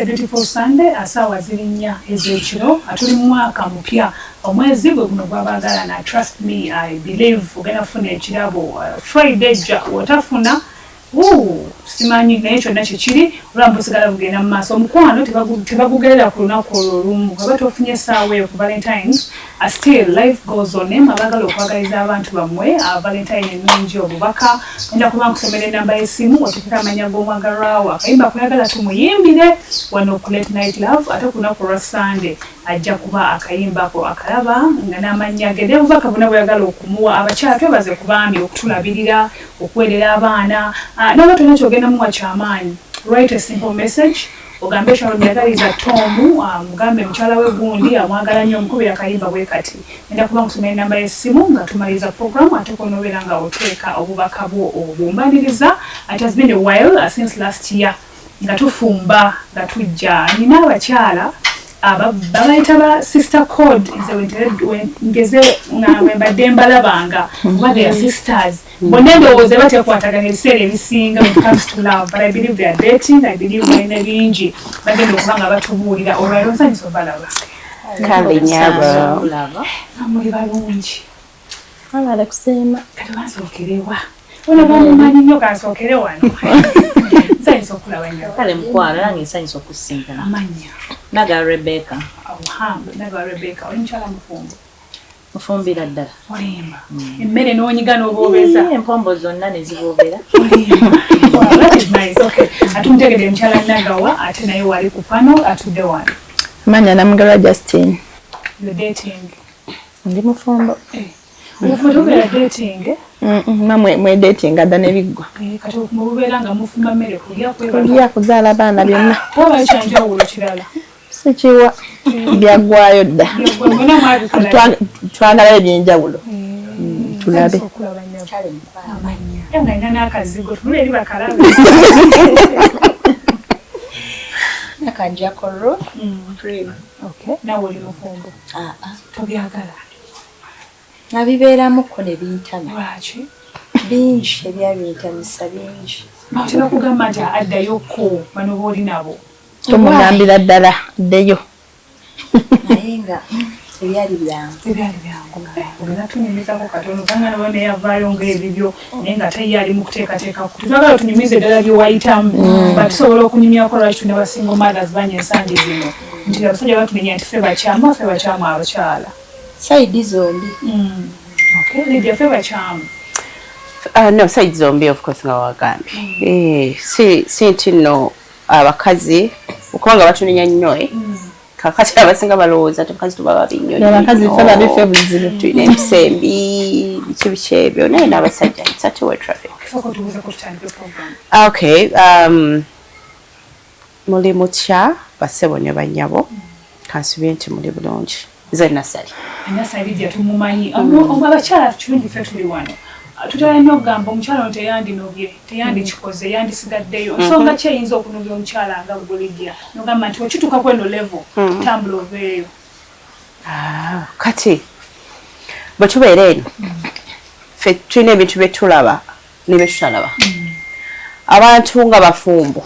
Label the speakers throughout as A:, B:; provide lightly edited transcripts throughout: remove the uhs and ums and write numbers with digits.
A: A beautiful Sunday, asawa zirinya ezekiro atuli mu mwaka mupya omwezi gwe guno gw'abaagala na trust me I believe ogenda kufuna ekirabo Friday ja watafuna simanyi naye kyonna kikiri olwambu busigala bugenda mu maaso omukwano tebagugerera ku lunaku olwo lumu kaba tofunye essaawa eyo ku Valentines still life goes on abaagala okwagaliza abantu bammwe Valentine ennungi obubaka enda kuba nkusomera ennamba y'essimu otekera amanya g'omwagalwawo akayimba kuyagala tumuyimbire wano ku Late Night Love ate ku lunaku lwa Sunday ajja kuba akayimbako akalaba nga n'amannya ge obubaka bonna bweyagala okumuwa abakyala twebaze ku baami okutulabirira okuweerera abaana n'oba tolina kyogenda muwa kyamaanyi write a simple message ogambe kyalomyagaliza Tom mugambe mukyala we gundi amwagala nnyo omukubira akayimba bwe kati enda kuba nkusomera ennamba y'essimu nga tumaliza programu ate konobeera nga oteeka obubaka bwo obumbaniriza. It has been a while since last year nga tufumba nga tujja nina abakyala babayita ba sister code ngeze mbadde mbalabanga kuba they are sisters bonna ndowooza batekwatagana ebiseera ebisinga when it comes to love but I believe they are dating. I believe balina bingi bagenda okuba nga batubuulira olwaliro nsanyusa obalaba
B: kalinyabo
A: amuli balungi
B: abala kuseema
A: kati bansookerewa ono bamumanyi nnyo kansookere wano nsanyusa okulaba nnyo
C: kale mukwano nange nsanyusa okusinkana
A: amanya
C: naga Rebecca
A: oli mukyala
C: mufumbira ddala
A: olimba emmere n'onyiga n'oboobeza
C: empombo zonna ne ziboobera
A: ate mutegedde mukyala Nagawa ate naye wali ku pano atudde wano
B: amanya namugalwa Justin
A: ndi mufumbo mufumbira dating
B: mwe dating adda nebiggwa
A: kati mubeera nga mufumba mmere
B: kulya kuzaala abaana byonna
A: oba ekyanjawulo kirala
B: sikiwa byagwayo dda twagala ebyenjawulo tulabe
A: nga ina n'akazigo tunula eri bakalabe
C: nakanjakolo
A: nawe oli mufumbo tobyagala
C: nabibeeramuko ne bintama
A: lwaki
C: bingi ebyabintamisa bingi
A: otera okugamba nti addayoko bano booli nabo
B: tomugambira ddala ddeyo
C: naye nga ebyali byangu
A: ogenda tunyumizako katono kanga nabo neyavaayo ngaebibyo naye nga taye ali mu kuteekateeka tutwagala tunyumize eddala byewayitamu batusobola okunyumyako lwaki ne basingle mothers banya ensangi zino nti abasajja batumenya nti ffe bakyamu abakyala
C: saidi zombi
A: Lydia ffe bakyamu
D: no side zombi of course nga wagambye si nti nno abakazi okubanga batunenya nnyo kakati abasinga balowooza ti abakazi tuba babi nnyo
B: abakazi ffe babife buzibu
D: tulina empisembi biki ebyo naye n'abasajja it's a two-way traffic. Okay, muli mutya basebo ne bannyabo kansubye nti muli bulungi nze
A: nasali gye tumumanyi abakyala kirungi ffe tuli wano tutera nnyo okugamba omukyala ono teyandinobye teyandikikoze yandisigaddeyo nsonga ki eyinza okunobya omukyala nga bulijja nogamba nti okituuka kweno level tambula oveeyo
D: kati bwe tubeera eno ffe tulina ebintu bye tulaba ne bye tutalaba abantu nga bafumbo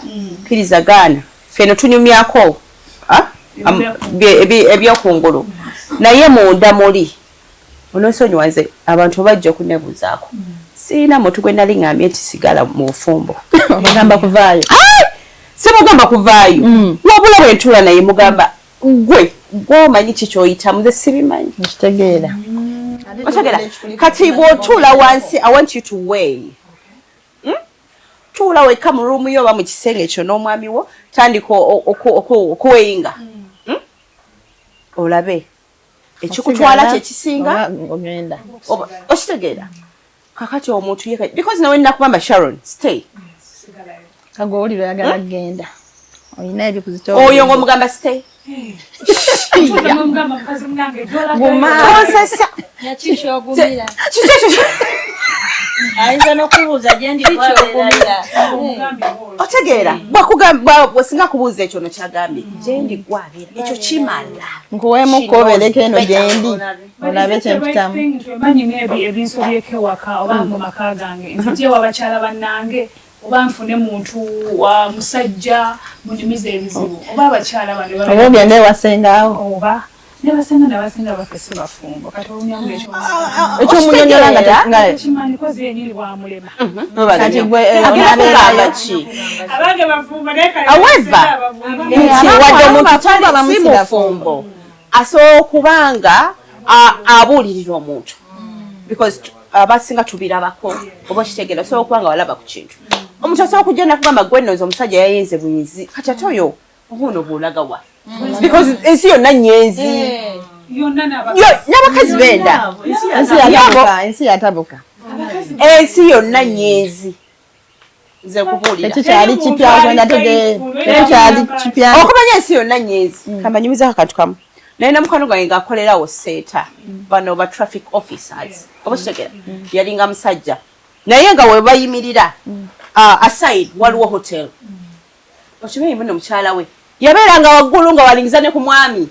D: kirizagaana ffe no tunyumyako ebyokungulu naye munda muli onosonyiwa nze abantu bajja okunebuzaako siina muntu gwe nali ngambye nti sigala mu bufumbo
B: ogamba kuvaayo
D: simugamba kuvaayo wabula bwe ntula naye mugamba gwe gwomanyi kikyoyitamu nze sibimanyi
B: nkitegeera
D: kati bw'otuula wansi I want you to weigh tuula wekka mu ruumu yo oba mu kisenge ekyo n'omwami wo tandika okuweyinga olabe ekikutwala kyekisinga
B: ogenda
D: okitegeera kakati omuntu yeka because nawe nakugamba Sharon stay
B: kagwe oli lwayagala kgenda olina ebikuzitoa
D: oyo ng'omugamba stay gumaaosasa
C: yakikyogumira ayinza n'okubuuza gye ndi kwabeerera
D: otegeera bwesinga kubuuza ekyo no kyagambye gye ndi gwabeera ekyo kimala
B: nkuweemu kwobeereko eno gye ndi olabe kyempitamu
A: manyi n'ebinsobyeko ewaka oba mu maka gange nzijewo abakyala bannange oba nfune muntu wa musajja munyumize ebizibu oba abakyala bano
B: oba ogende wasengaawo
A: oba n'abasenga bafese bafumbo kati olunyangu
B: ekyomunyonyola nga
A: kimanyi kozi yenyini bwamulema
B: kati gwe
A: abange bafumbo
D: wadde omuntu tali si mufumbo asobola okubanga abuulirira omuntu because abasinga tubirabako oba kitegeera osobola okubanga walaba ku kintu omuntu asobola okugenda kugamba gwennoza omusajja yayenze bwenzi kati ate oyo obuno bwolagawa because ensi yonna nyenzi n'abakazi benda
B: ensi yatabuka
D: ensi yonna nyenzi nze kubuulira
B: tekikyali kipya kwenda tekikyali kipya
D: okumanya ensi yonna nyenzi kambanyumizaako akantu kamu nalina mukwano gwange ng'akolerawo seeta bano ba traffic officers oba kitegeera yalinga musajja naye nga we bayimirira aside waliwo hotel okimanyi muno mukyala we yabeeranga waggulu nga walingiza ne ku mwami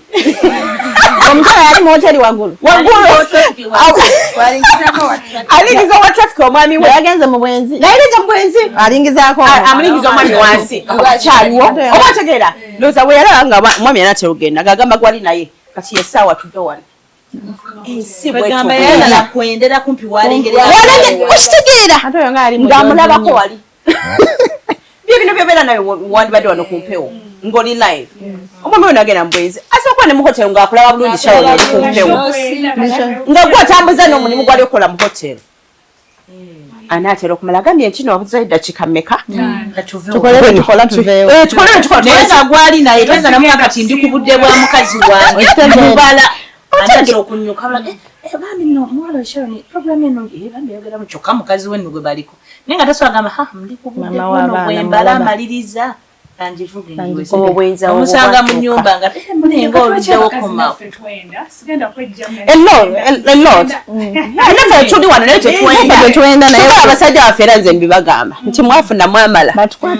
B: omukyala yali mu hoteri waggulu
D: alingiza owa traffic omwami we
B: yagenze mu bwenzi
D: nayegenze mu bwenzi
B: alingizaako
D: amulingiza omwami wansi akyaliwo oba otegeera looza bwe yalaba nga omwami yanaatera ogenda ng'agamba gwali naye kati yesaawa tudde wano ensi
C: bwekwendera kumpi
D: wakitegeera ng'amulabako wali byo bino byobeera nawe wandibadde wano ku mpewo ng'oli live omwami we nagenda mu bwenzi asobola okuba ne mu hoteri ng'akulaba bulungi shawa eri ku mpewo nga gwe atambuza n'omulimu gwali okola mu hoteri anaatera okumala agambye nkino wabuzayo eddakiika mmeka
B: tukola tuveewo
C: naye gwali naye twaza namuga kati ndi ku budde bwa mukazi wange mubala atandika okunyuka bambi no mwala Sharon problem eno bambi yogera mu kyokka mukazi we nno gwe baliko naye nga tasobola gamba ndi ku budde bwe mbala amaliriza omusanga mu nyumba nga munenga oluddewo komawo
D: naffe tuli wano naye tetwenda naye abasajja baffe era nze mbibagamba nti mwafuna mwamala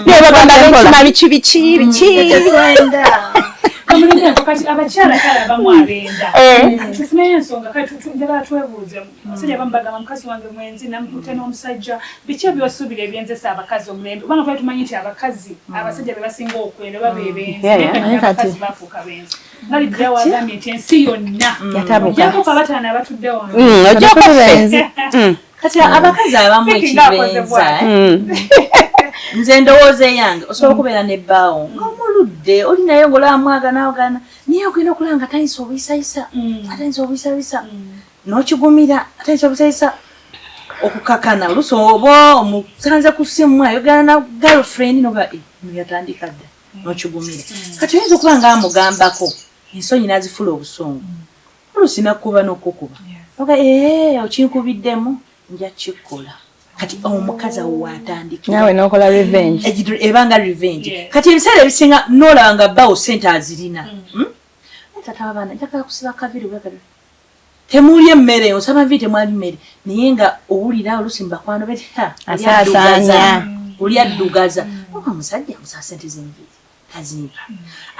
D: naye bagamba bentima biki biki biki
A: abakyala kale abamu abenda tufunayo ensonga kale njagala twebuuze omusajja bamubagamba mukazi wange mwenzi namukute n'omusajja biki ebyosubira ebyenzesa abakazi omulembe kubanga twali tumanyi nti abasajja be basinga okwenda oba bebenzi bafuuka benzi ngaliddeyo wagambye nti ensi yonna ojjako kabataana abatudde wano
D: ojjako benzi
C: kati abakazi abamu ekibenza nze ndowooza eyange osobola okubeera nebbaawo ng'omuludde oli naye ng'olaba mwaganawagana naye ogenda okulaba nga tayinza obuyisayisa n'okigumira atayinza obuyisayisa okukakana oluusi oba omusanze ku ssimu ayogana na girlfriend noga yatandika dda n'okigumira kati oyinza okuba nga amugambako ensonyi n'azifula obusungu oluusi nakkuba n'okukuba oga okinkubiddemu nja kikkola kati omukazi awo watandikira
B: nawe nokola revenge
C: ebanga revenge kati ebiseera ebisinga noolaba nga bbaawo ssente azirina tata w'abaana njagala kusiba kabiri bwekabiri temuli emmere osaba nvi temwali mmere naye nga owulira oluusi mubakwano beti oli addugaza oba omusajja amusaa ssente z'enviri tazimpa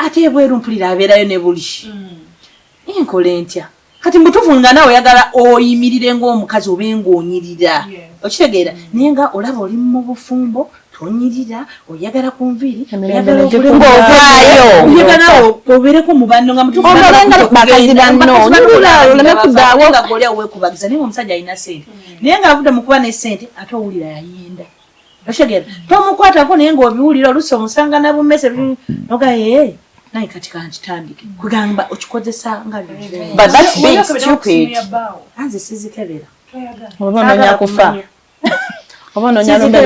C: ate ebweru mpulira abeerayo ne buli enkola entya kati mbutuufu nga nawe oyagala oyimirire ng'omukazi obe ng'onyirira okitegeera naye nga olaba oli mu bufumbo tonyirira oyagala ku nviiri oyagala obeereko mu banno nga mutuufuga goliawo weekubagiza naye omusajja alina sente naye ng'avudde mu kuba ne sente ate owulira yayenda okitegeera tomukwatako naye ng'obiwulira oluusi omusanga na bumese noga naye kati kankitandike kugamba okikozesa nga
D: but that's being stupid
C: anze sizikebera
B: oba ononya kufa oba ononya lombe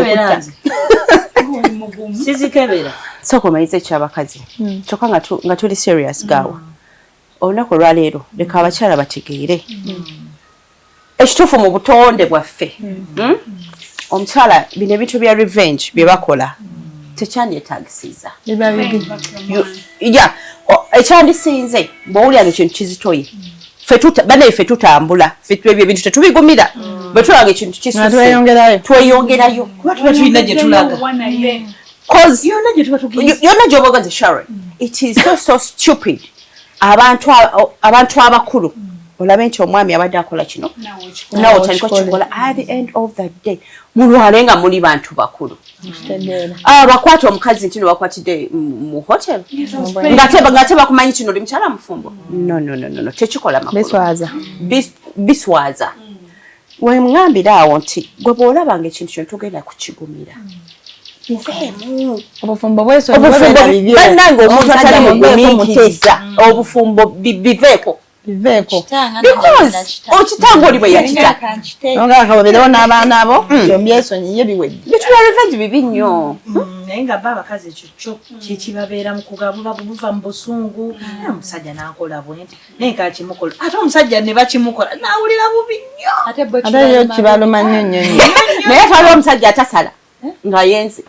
C: sizikebera
D: sooka omanyiza ekyabakazi kyokka nga tuli serious gaawa olunaku olwaleero leka abakyala bategeere ekituufu mu butonde bwaffe omukyala bino ebintu bya revenge bye bakola tekyandetagisiza ekyandisinze bw'owulira ekintu kizitoye banaye tutambula ebyo ebintu tetubigumira bwe tulanga ekintu kisuse tweyongerayo kuba tuba tulina gye tulaga yonna gy'oba ogaze Sharon it is so stupid abantu abakulu olabe nti omwami abadde akola kino nawe otandika okikola at the end of the day mulwale nga muli bantu bakulu bakwata omukazi nti bakwatidde mu hotel nga teba kumanyi kino oli mukyala mufumbo no tekikola makulu biswaza wemugambira awo nti gwe bw'olabanga ekintu kyo togenda kukigumira
B: obufumbo
D: bannange omuntu atali mugumiikiriza obufumbo biveeko because okitange oli bwe yakita
B: ngakawoberewo n'abaana abo byombi esonyiye biwedde
D: bitula revenge bibi nnyo
C: naye nga abakazi ekyo kyo kyekibabeera mu kugaba buva mu busungu omusajja n'akola bwenti naye kakimukola ate omusajja ne bakimukola n'awulira bubi nnyo
B: ate yo kibaluma nnyo
D: naye twaliwo omusajja atasala nga yenze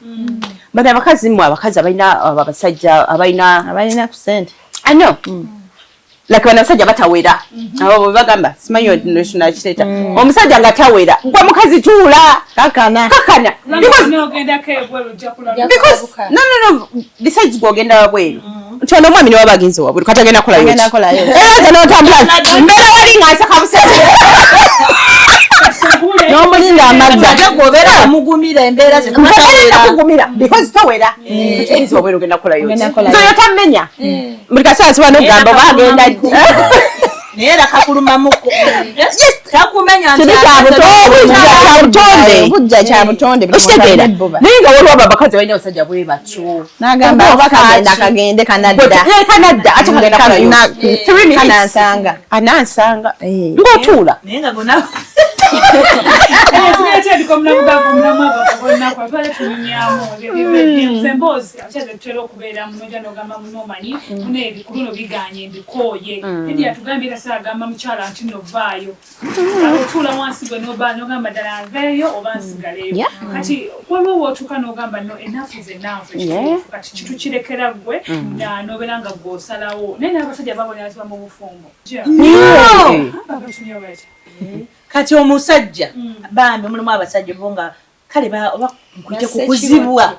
D: bano abakazi mmwe abakazi abalina abasajja
B: abalina ku sente
D: ano like bano abasajja batawera abo bwe bagamba simanyi national kiteta omusajja nga tawera gwe mukazi tuula
B: kakana
D: because no besides gwogenda wabweru nti ono omwami niwe bagenzi wabweru katagenda kolayo notambula mbeera wali ngansaka busese
B: n'omulinda amazzi
C: ate gwobeera amugumira embeera
D: zinakugumira because tawera ekiyinza obweru ogenda kolayo nzoyo tammenya buli kaseera siba nogamba bagenda
C: naye era kakulumamuko takumenya
B: bujja kya butonde
D: okitegeera naye nga waliwo abo abakazi balina abasajja bwe batyo
B: n'agamba oba kagende kanadda
D: ate kagenda kolayo anansanga ng'otuula
C: naye nga gona
A: agamba mukyala nti novaayo otuula wansi gwe nogamba ddala nveeyo oba nsigaleyo kati waliwo wootuuka nogamba no ennafu zenanfu kati kitu kirekera gwe nobeera nga gw'osalawo naye n'abasajja babonyaziba mu bufumbo
C: kati omusajja bambi mulimu abasajja bo nga kale bakwite kukuzibwa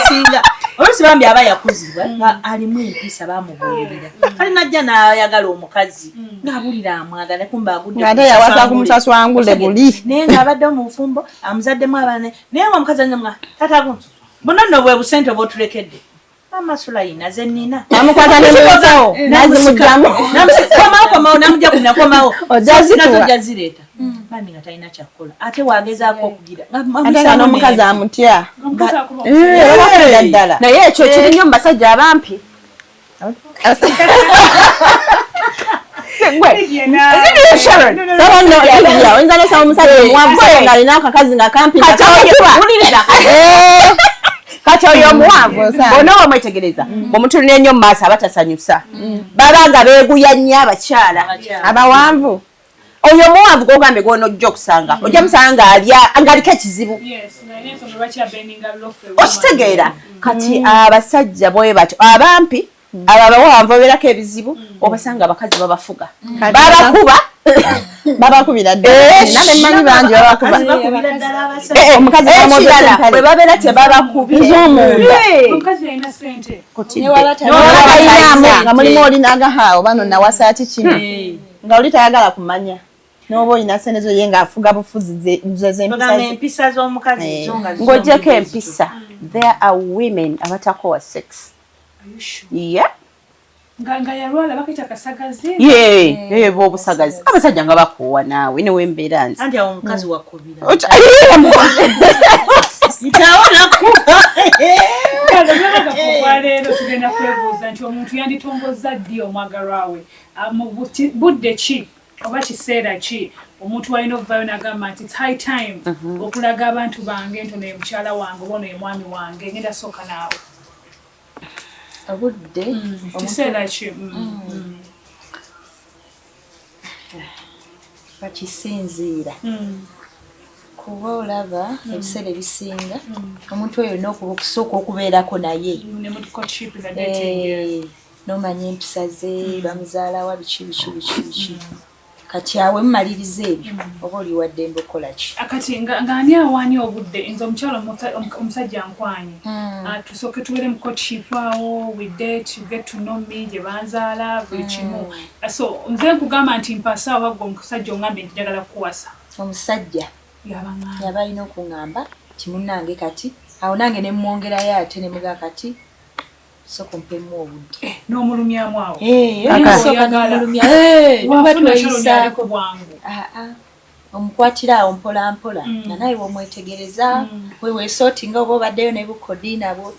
C: singa olusi bambi aba yakuzibwa nga alimu empisa bamubuulirira kale najja n'ayagala omukazi ng'abulira amwagala kumba agudde
B: ate yawasa ku musaswangule buli
C: naye ng'abadde mu bufumbo amuzaddemu abaana naye nga omukazi anyamwa tatagu buno nno bwe busente obwotulekedde amasula yina ze nnina
B: amukwata nemusawo nazimugamu
C: komawo namujja kunakomawo nazo zireeta mami nga talina kyakukola ate wagezaako okugira
B: ate nga n'omukazi amutya ddala
D: naye ekyo kiri nnyo mu basajja abampi
B: oyinza nosaba omusajja omuwanvu nga alina akakazi nga kampi
D: kati oyo omuwanvu bona wamwetegereza bw'omutulira ennyo mu maaso abatasanyusa baba nga beeguya nnyo abakyala
B: abawanvu
D: oyo omuwanvu gwogambye gw'onojja okusanga ojja musanga ng'aliko ekizibu okitegeera kati abasajja bwe batyo abampi abo abawanvu babeerako ebizibu obasanga abakazi babafuga babakuba
B: babakubira ddala nabe mmanyi bangi babakuba omukazi
D: bwe babeera tebabakubiza omunda
B: nga mulimu olinagahaawo bano nawasaati kino nga oli tayagala kumanya n'oba olina sente zo ye ng'afuga bufuzi
C: empisa z'omukazi
D: ng'ogyeko empisa there are women abatakowa sex
A: nga yalwala bakita kasagazi
D: obusagazi abasajja nga bakoowa naawe newembeera nzi
C: anti awo omukazi wakubira
A: leero tugenda kwebuuza nti omuntu yanditongozza ddi omwagalwa we mu budde ki oba kiseera ki omuntu walina ovaayo n'agamba nti its high time okulaga abantu bange nti ono ye mukyala wange oba ono ye mwami wange ngenda sooka naawe
C: obudde
A: kiseera ki
C: bakisinziira kuba olaba ebiseera ebisinga omuntu oyo n'okusooka okubeerako naye nomanya empisa ze bamuzaalawa biki kati awe mmaliriza ebyo oba oli wadde mbokola ki
A: akati ngani awani obudde nzo omukyalo omusajja nkwanye tusooke tuwere mu courtship awo we date you get to know me gye banzaala buli kimu so nze nkugamba nti mpasa wagwa omusajja ongambe nti njagala kuwasa
C: omusajja yaba alina okuŋŋamba kimunange kati awo nange ne mmwongerayo ate ne muga kati soko mpemu obudde
A: n'omulumyamu awo
C: omukwatira awo mpola mpola nga naye womwetegereza weweesooti nga oba obaddeyo ne bukodi nabo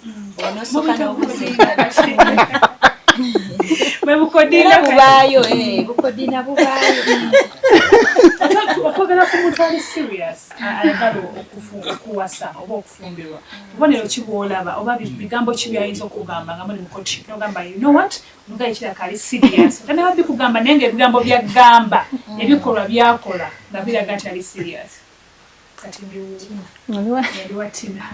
C: onosooka n'obuzebubaayo bukodina bubaayo
A: okwagala ku muntu ali serious ayagala okuwasa oba okufumbirwa bubonero ki bw'olaba oba bigambo ki byayinza okugamba nga muli mu courtship n'ogamba you know what omugaye ekiraka ali serious ate ne babikugamba naye nga ebigambo byagamba ebikolwa byakola nga biraga nti ali serious kati ndiwa Tina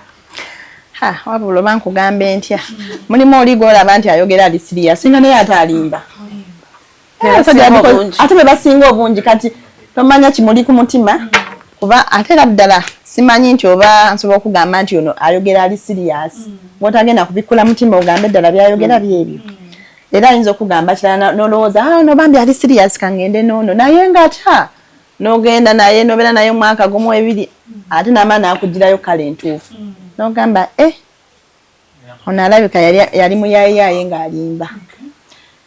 B: wabula oba nkugambe ntya mulimu oli gw'olaba nti ayogera ali serious singa naye ate alimba ate be basinga obungi kati tomanya kimuli ku mutima kuba ate era ddala simanyi nti oba nsobola okugamba nti ono ayogera ali serious bw'otagenda kubikula mutima ogambe ddala byayogera byebyo era ayinza okugamba kirala n'olowooza ono bambi ali serious kangende n'ono naye ng'ata n'ogenda naye n'obeera naye omwaka gumu ebiri ate n'amaani akugirayo kale entuufu n'ogamba ono alabika yali muyayeyaye ng'alimba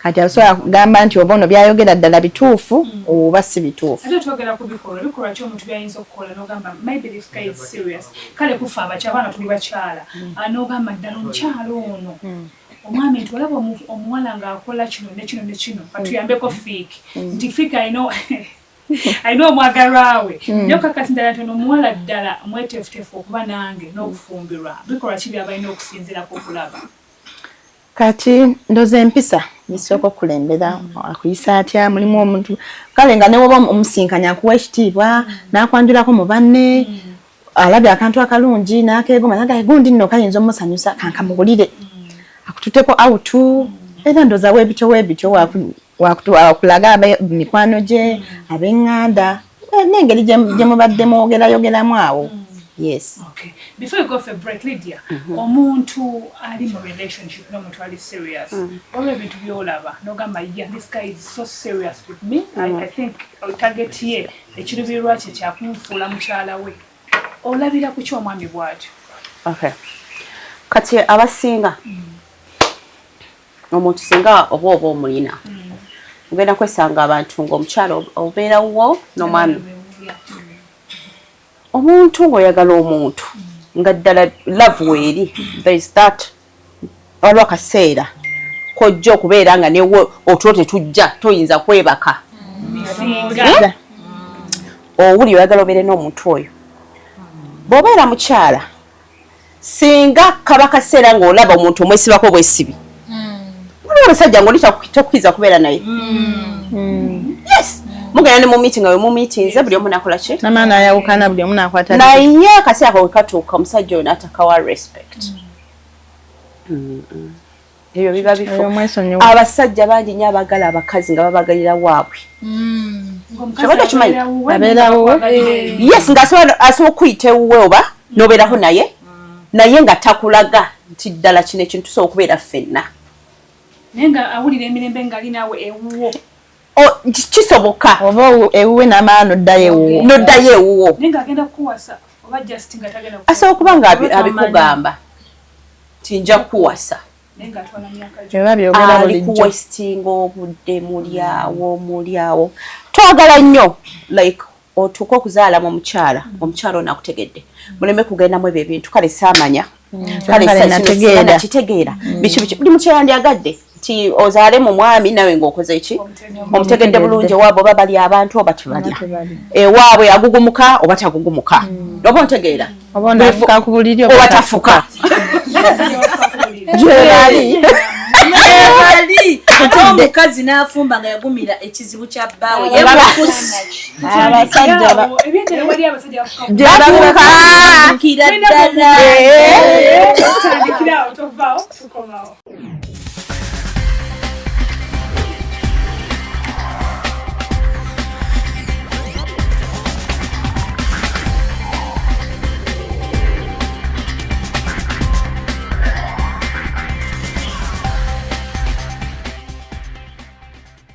B: kati asobola kugamba nti oba ono byayogera ddala bituufu oba si bituufu
A: ate twogera ku bikolwa ky'omuntu byayinza okukola n'ogamba maybe this guy is serious kale kufa abakyala tuli bakyala n'ogamba ddala omukyalo ono omwami nti olaba omuwala ng'akola kino ne kino ne kino katuyambeko fiiki nti fiiki alina omwagalwa we naye okakasi ddala nti ono omuwala ddala mweteefuteefu okuba nange n'okufumbirwa bikolwa ki by'abalina okusinziirako okulaba
B: kati ndoza empisa nisooka okulembera akuyisa atya mulimu omuntu kale nga newoba omusinkanya akuwa ekitiibwa n'akwanjulako mu banne alabye akantu akalungi n'akeegoma nagaye gundi nno kayinza omusanyusa kankamugulire akututeko awutu era ndoza weebityo wakulaga mikwano gye ab'eŋŋanda n'engeri gye mubadde mwogeramu awo. Yes.
A: Okay. Before you go for a break, Lydia, omuntu ali mu relationship n'omuntu ali serious. Olwo ebintu by'olaba n'ogamba yeah, this guy is so serious with me. I think target ye ekiruubirirwa kye kyakunfuula mukyala we. Olabira ku ky'omwami bw'atyo.
D: Okay. Kati abasinga omuntu singa oba omulina ogenda kwesanga abantu ng'omukyala obeera wo n'omwami omuntu ng'oyagala omuntu nga ddala love weeri there is that olwa kaseera kojja okubeera nga newe otulo tetujja toyinza kwebaka owuli oyagala obeere n'omuntu oyo bw'obeera mukyala singa kaba kaseera ng'olaba omuntu omwesibako bwesibi waliwo omusajja ng'oli tokukiriza kubeera naye yes mugenda ne mu meeting awe mu meetings buli omu nakola ki
B: n'amaani ayawukana buli omu n'akwata
D: naye akaseera ako katuuka omusajja oyo n'atakawa respect ebyo biba bifo abasajja bangi nnyo abagala abakazi nga babagalira waabwe kyobadde kimanyi
B: abeerawo
D: yes ng'asobola okuyita ewuwe oba n'obeeraho naye nga takulaga nti ddala kino ekintu tusobola okubeera ffenna
A: naye nga awulira emirembe ng'ali naawe ewuwo
D: kisoboka
B: oba ewuwe n'amaani
D: n'oddayo ewuwo
A: naye ng'agenda kukuwasa oba just nga tagenda
D: asobola okuba nga abikugamba nti nja kukuwasa
A: naye ng'atwala myaka
B: eba byogera bulijjo
D: alikuwestinga obudde muli awo twagala nnyo like otuuka okuzaalamu omukyala ono akutegedde muleme kugendamu ebyo ebintu kale saamanya kale nakitegeera biki buli mukyala yandyagadde nti ozaale mu mwami nawe ng'okoze ki omutegedde bulungi ewaabwe oba bali abantu oba tebalya ewaabwe agugumuka oba tagugumuka oba ontegeera
B: oba onaafuka ku buliri
D: oba tafuka
C: gyebali ate omukazi n'afumba nga yagumira ekizibu kya bbaawe yabakusi
B: abasajja
A: ebintu ewali abasajja
C: ddala
A: tutandikirawo tovaawo tukomawo